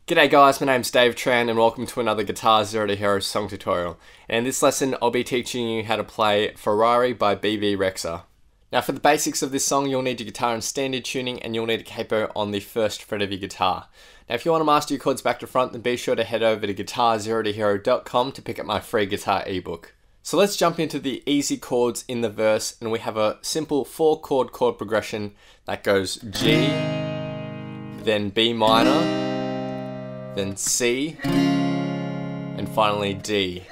G'day guys, my name's Dave Tran and welcome to another Guitar Zero to Hero song tutorial. And in this lesson I'll be teaching you how to play Ferrari by Bebe Rexha. Now for the basics of this song, you'll need your guitar in standard tuning and you'll need a capo on the first fret of your guitar. Now if you want to master your chords back to front, then be sure to head over to guitarzerotohero.com to pick up my free guitar ebook. So let's jump into the easy chords in the verse, and we have a simple 4-chord chord progression that goes G, then B minor, then C, and finally D.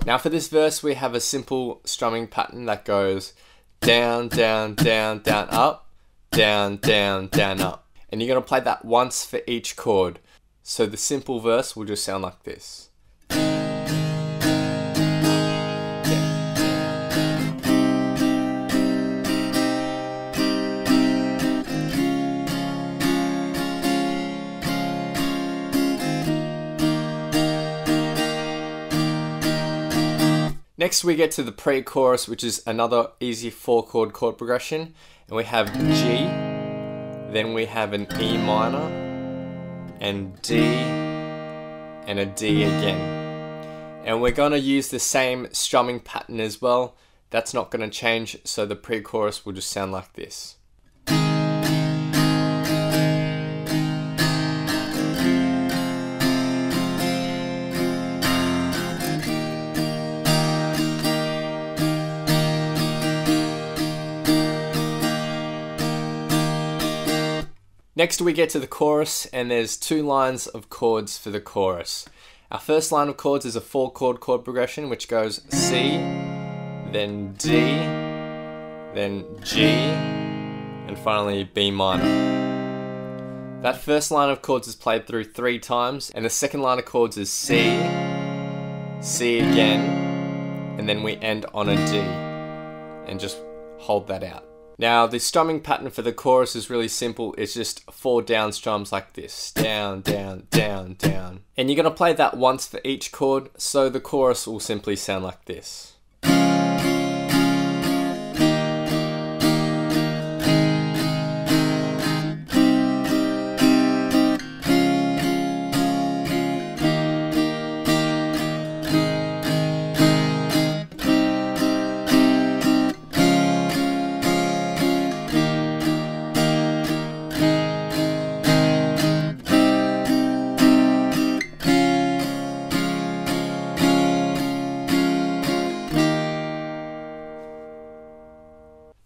Now for this verse we have a simple strumming pattern that goes down, down, down, down, up, down, down, down, up. And you're going to play that once for each chord. So the simple verse will just sound like this. Next we get to the pre-chorus, which is another easy 4-chord chord progression, and we have G, then we have an E minor, and D, and a D again. And we're going to use the same strumming pattern as well. That's not going to change, so the pre-chorus will just sound like this. Next we get to the chorus, and there's 2 lines of chords for the chorus. Our first line of chords is a 4-chord chord progression which goes C, then D, then G, and finally B minor. That first line of chords is played through 3 times, and the second line of chords is C, C again, and then we end on a D, and just hold that out. Now the strumming pattern for the chorus is really simple. It's just 4 down strums like this. Down, down, down, down. And you're going to play that once for each chord, so the chorus will simply sound like this.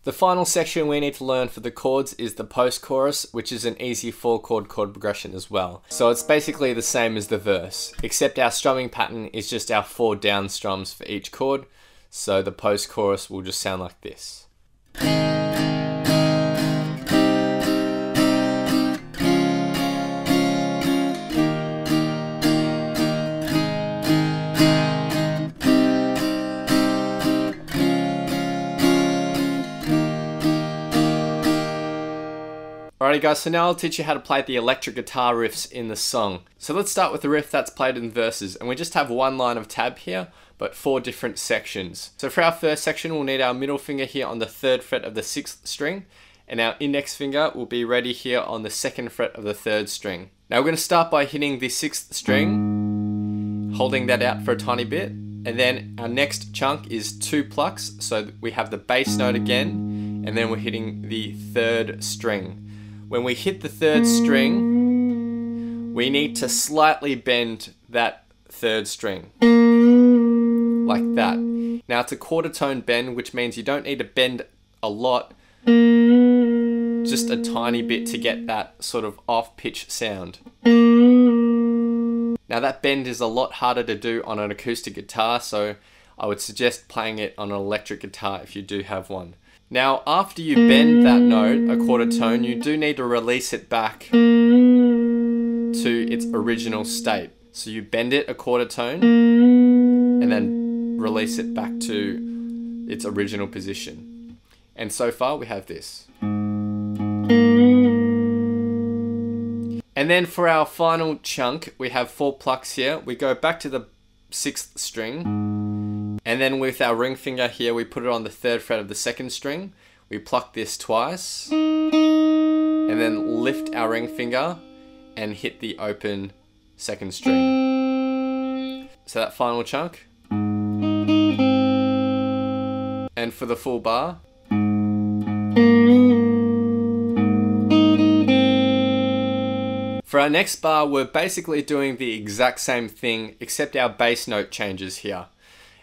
The final section we need to learn for the chords is the post-chorus, which is an easy 4-chord chord progression as well. So it's basically the same as the verse, except our strumming pattern is just our 4 down strums for each chord. So the post-chorus will just sound like this. Alrighty guys, so now I'll teach you how to play the electric guitar riffs in the song. So let's start with the riff that's played in verses, and we just have 1 line of tab here, but 4 different sections. So for our first section, we'll need our middle finger here on the 3rd fret of the 6th string, and our index finger will be ready here on the 2nd fret of the 3rd string. Now we're going to start by hitting the 6th string, holding that out for a tiny bit, and then our next chunk is 2 plucks, so we have the bass note again, and then we're hitting the 3rd string. When we hit the 3rd string, we need to slightly bend that 3rd string, like that. Now it's a quarter tone bend, which means you don't need to bend a lot, just a tiny bit to get that sort of off-pitch sound. Now that bend is a lot harder to do on an acoustic guitar, so I would suggest playing it on an electric guitar if you do have one. Now, after you bend that note a quarter tone, you do need to release it back to its original state. So you bend it a quarter tone and then release it back to its original position. And so far we have this. And then for our final chunk, we have 4 plucks here. We go back to the 6th string, and then with our ring finger here, we put it on the 3rd fret of the 2nd string. We pluck this twice, and then lift our ring finger and hit the open second string. So that final chunk. And for the full bar. For our next bar, we're basically doing the exact same thing, except our bass note changes here.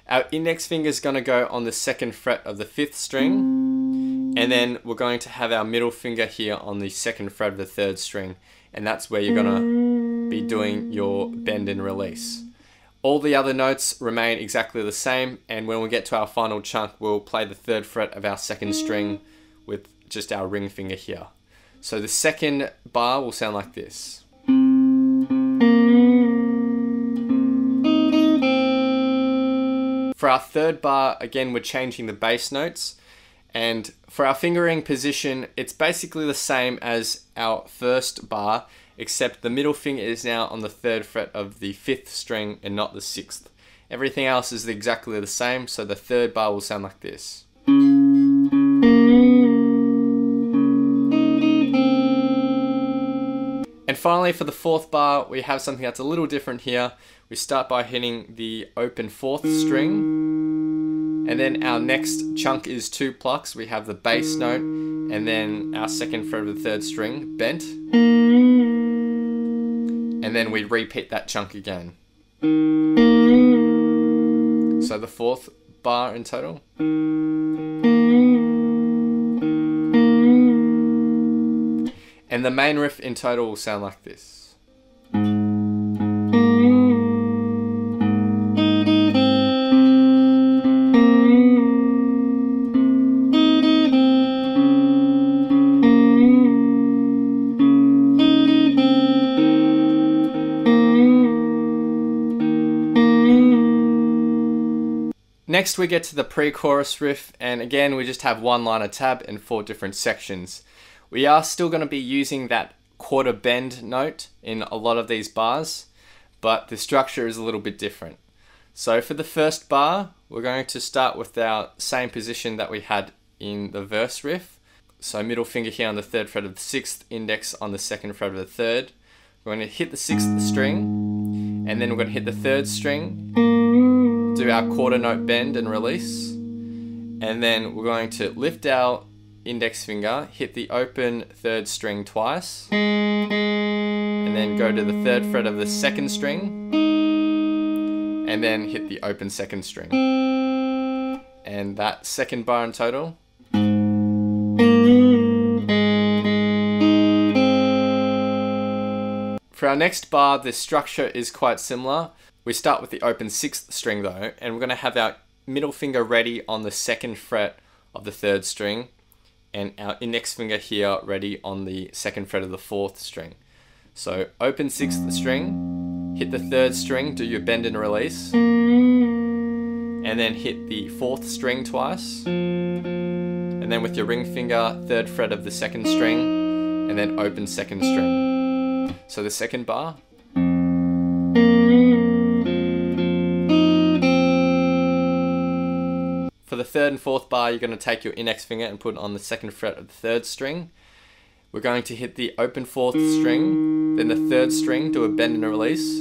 Our index finger is going to go on the 2nd fret of the 5th string, and then we're going to have our middle finger here on the 2nd fret of the 3rd string, and that's where you're going to be doing your bend and release. All the other notes remain exactly the same, and when we get to our final chunk, we'll play the 3rd fret of our 2nd string with just our ring finger here. So the second bar will sound like this. For our third bar, again, we're changing the bass notes. And for our fingering position, it's basically the same as our first bar, except the middle finger is now on the 3rd fret of the 5th string and not the 6th. Everything else is exactly the same, so the third bar will sound like this. And finally, for the 4th bar, we have something that's a little different here. We start by hitting the open 4th string, and then our next chunk is 2 plucks. We have the bass note, and then our 2nd fret of the 3rd string bent, and then we repeat that chunk again. So the 4th bar in total. And the main riff in total will sound like this. Next we get to the pre-chorus riff, and again we just have one line of tab and 4 different sections. We are still going to be using that quarter bend note in a lot of these bars, but the structure is a little bit different. So for the first bar, we're going to start with our same position that we had in the verse riff. So middle finger here on the 3rd fret of the 6th, index on the 2nd fret of the 3rd. We're going to hit the 6th string, and then we're going to hit the 3rd string, do our quarter note bend and release, and then we're going to lift our index finger, hit the open 3rd string twice, and then go to the 3rd fret of the 2nd string, and then hit the open 2nd string. And that second bar in total. For our next bar, the structure is quite similar. We start with the open 6th string though, and we're going to have our middle finger ready on the 2nd fret of the 3rd string, and our index finger here ready on the 2nd fret of the 4th string. So open 6th string, hit the 3rd string, do your bend and release, and then hit the 4th string twice, and then with your ring finger, 3rd fret of the 2nd string, and then open 2nd string. So the second bar. For the 3rd and 4th bar, you're going to take your index finger and put it on the 2nd fret of the 3rd string. We're going to hit the open 4th string, then the 3rd string, do a bend and a release.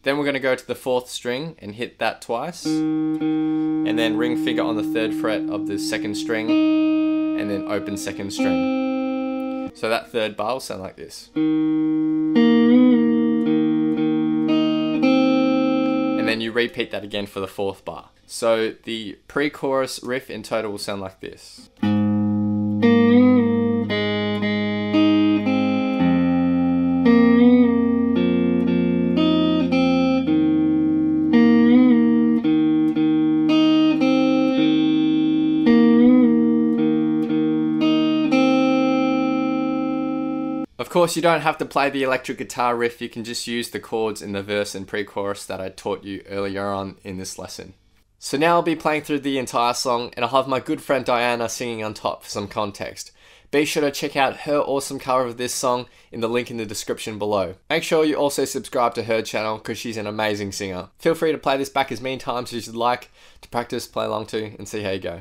Then we're going to go to the 4th string and hit that twice, and then ring finger on the 3rd fret of the 2nd string, and then open 2nd string. So that 3rd bar will sound like this. And then you repeat that again for the 4th bar. So the pre-chorus riff in total will sound like this. Of course, you don't have to play the electric guitar riff, you can just use the chords in the verse and pre-chorus that I taught you earlier on in this lesson. So now I'll be playing through the entire song, and I'll have my good friend Diana singing on top for some context. Be sure to check out her awesome cover of this song in the link in the description below. Make sure you also subscribe to her channel because she's an amazing singer. Feel free to play this back as many times as you'd like to practice, play along to, and see how you go.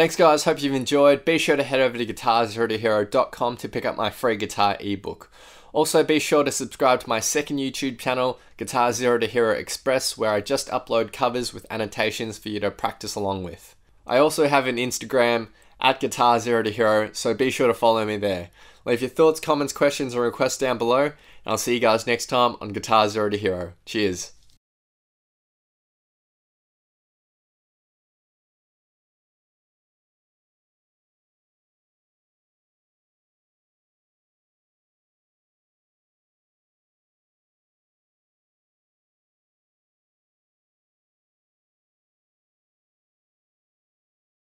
Thanks guys, hope you've enjoyed. Be sure to head over to guitar0tohero.com to pick up my free guitar ebook. Also be sure to subscribe to my second YouTube channel, Guitar Zero to Hero Express, where I just upload covers with annotations for you to practice along with. I also have an Instagram, @Guitar Zero to Hero, so be sure to follow me there. Leave your thoughts, comments, questions, or requests down below, and I'll see you guys next time on Guitar Zero to Hero. Cheers.